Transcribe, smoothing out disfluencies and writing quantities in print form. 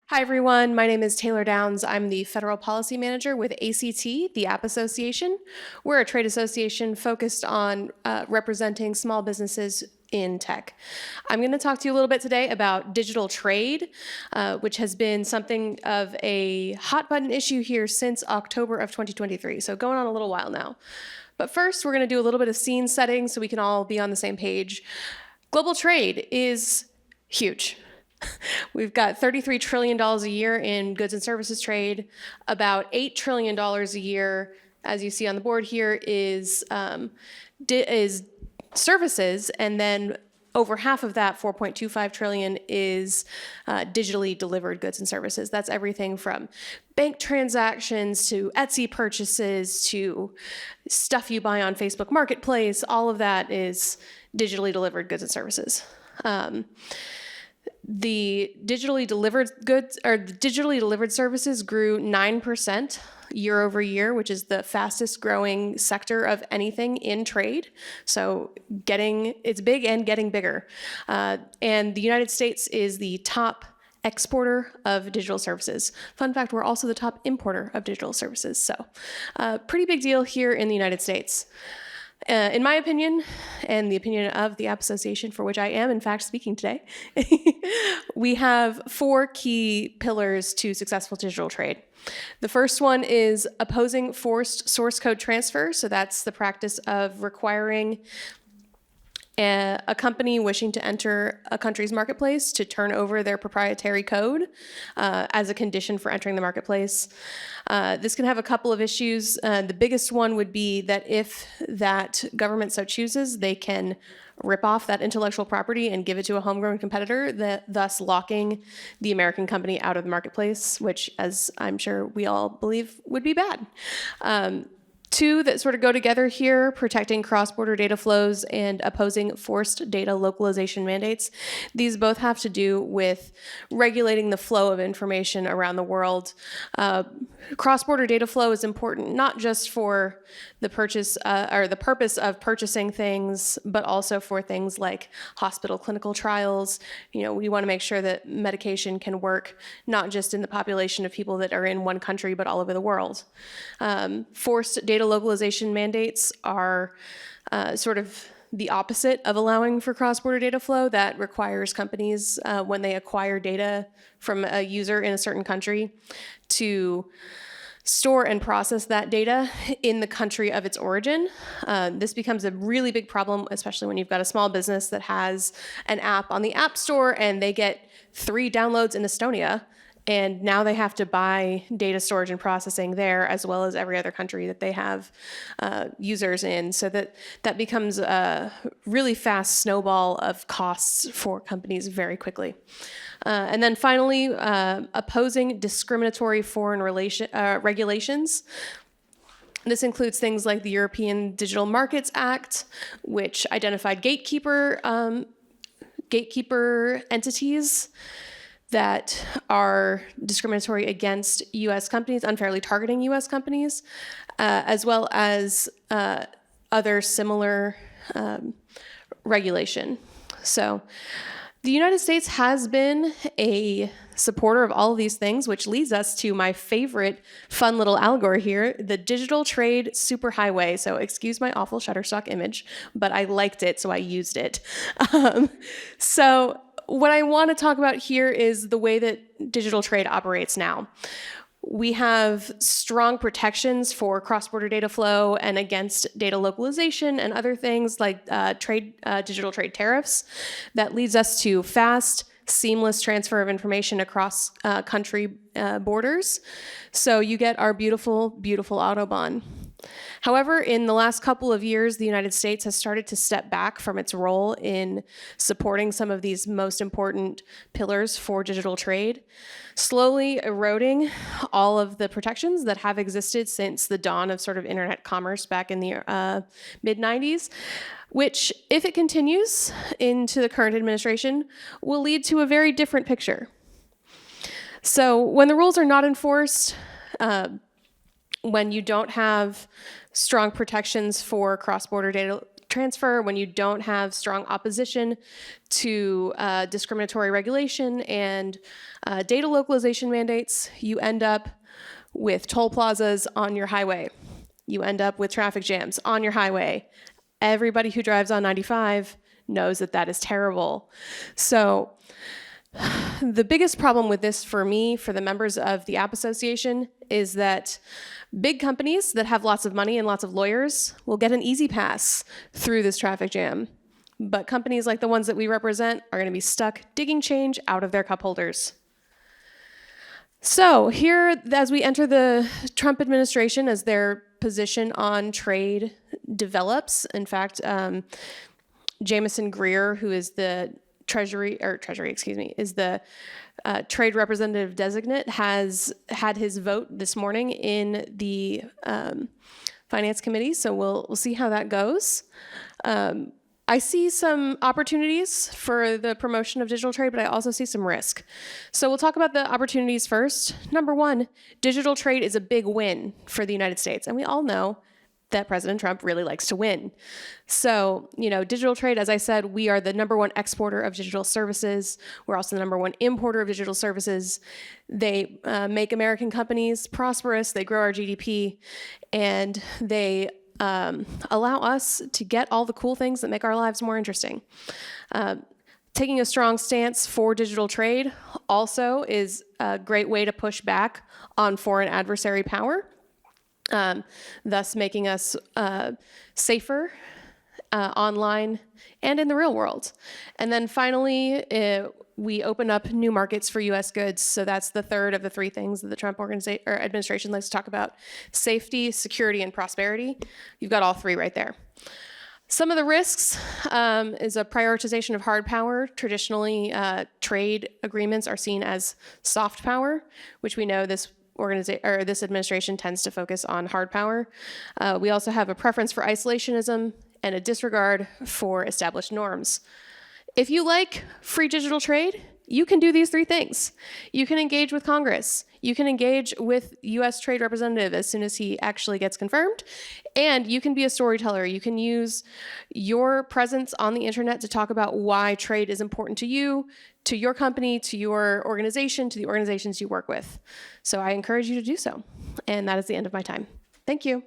Hi, everyone. My name is Taylor Downs. I'm the Federal Policy Manager with ACT, the App Association. We're a trade association focused on representing small businesses in tech. I'm going to talk to you a little bit today about digital trade, which has been something of a hot button issue here since October of 2023, so going on a little while now. But first, we're going to do a little bit of scene setting so we can all be on the same page. Global trade is huge. We've got $33 trillion a year in goods and services trade. About $8 trillion a year, as you see on the board here, is services, and then over half of that, 4.25 trillion, is digitally delivered goods and services. That's everything from bank transactions to Etsy purchases to stuff you buy on Facebook Marketplace. All of that is digitally delivered goods and services. The digitally delivered goods or the digitally delivered services grew 9% year over year, which is the fastest growing sector of anything in trade. So it's big and getting bigger. And the United States is the top exporter of digital services. Fun fact, we're also the top importer of digital services. So pretty big deal here in the United States. In my opinion, and the opinion of the App Association, for which I am in fact speaking today, we have four key pillars to successful digital trade. The first one is opposing forced source code transfer. So that's the practice of requiring a company wishing to enter a country's marketplace to turn over their proprietary code as a condition for entering the marketplace. This can have a couple of issues. The biggest one would be that if that government so chooses, they can rip off that intellectual property and give it to a homegrown competitor, thus locking the American company out of the marketplace, which, as I'm sure we all believe, would be bad. Two that sort of go together here, protecting cross-border data flows and opposing forced data localization mandates. These both have to do with regulating the flow of information around the world. Cross-border data flow is important not just for the purchase or the purpose of purchasing things, but also for things like hospital clinical trials. We want to make sure that medication can work not just in the population of people that are in one country, but all over the world. Forced data localization mandates are sort of the opposite of allowing for cross-border data flow. That requires companies, when they acquire data from a user in a certain country, to store and process that data in the country of its origin. This becomes a really big problem, especially when you've got a small business that has an app on the App Store and they get 3 downloads in Estonia. And now they have to buy data storage and processing there, as well as every other country that they have users in. So that becomes a really fast snowball of costs for companies very quickly. And then finally, opposing discriminatory foreign regulations. This includes things like the European Digital Markets Act, which identified gatekeeper entities that are discriminatory against U.S. companies, unfairly targeting U.S. companies, as well as other similar regulation. So the United States has been a supporter of all of these things, which leads us to my favorite fun little allegory here, the digital trade superhighway. So excuse my awful Shutterstock image, but I liked it, so I used it. So what I want to talk about here is the way that digital trade operates now. We have strong protections for cross-border data flow and against data localization and other things like digital trade tariffs. That leads us to fast, seamless transfer of information across country borders. So you get our beautiful, beautiful Autobahn. However, in the last couple of years, the United States has started to step back from its role in supporting some of these most important pillars for digital trade, slowly eroding all of the protections that have existed since the dawn of sort of internet commerce back in the mid-90s, which, if it continues into the current administration, will lead to a very different picture. So when the rules are not enforced, when you don't have strong protections for cross-border data transfer, when you don't have strong opposition to discriminatory regulation and data localization mandates, you end up with toll plazas on your highway. You end up with traffic jams on your highway. Everybody who drives on 95 knows that that is terrible. So the biggest problem with this for me, for the members of the App Association, is that big companies that have lots of money and lots of lawyers will get an easy pass through this traffic jam. But companies like the ones that we represent are going to be stuck digging change out of their cup holders. So here, as we enter the Trump administration, as their position on trade develops, in fact, Jamison Greer, who is the is the trade representative designate, has had his vote this morning in the Finance Committee. So we'll see how that goes. I see some opportunities for the promotion of digital trade, but I also see some risk. So we'll talk about the opportunities first. Number one, digital trade is a big win for the United States. And we all know that President Trump really likes to win. So, digital trade, as I said, we are the #1 exporter of digital services. We're also the #1 importer of digital services. They make American companies prosperous, they grow our GDP, and they allow us to get all the cool things that make our lives more interesting. Taking a strong stance for digital trade also is a great way to push back on foreign adversary power, thus making us safer online and in the real world. And then finally, we open up new markets for U.S. goods. So that's the third of the three things that the Trump administration likes to talk about: safety, security, and prosperity. You've got all three right there. Some of the risks is a prioritization of hard power. Traditionally, trade agreements are seen as soft power, which we know this administration tends to focus on hard power. We also have a preference for isolationism and a disregard for established norms. If you like free digital trade, you can do these three things. You can engage with Congress. You can engage with U.S. Trade Representative as soon as he actually gets confirmed. And you can be a storyteller. You can use your presence on the internet to talk about why trade is important to you, to your company, to your organization, to the organizations you work with. So I encourage you to do so. And that is the end of my time. Thank you.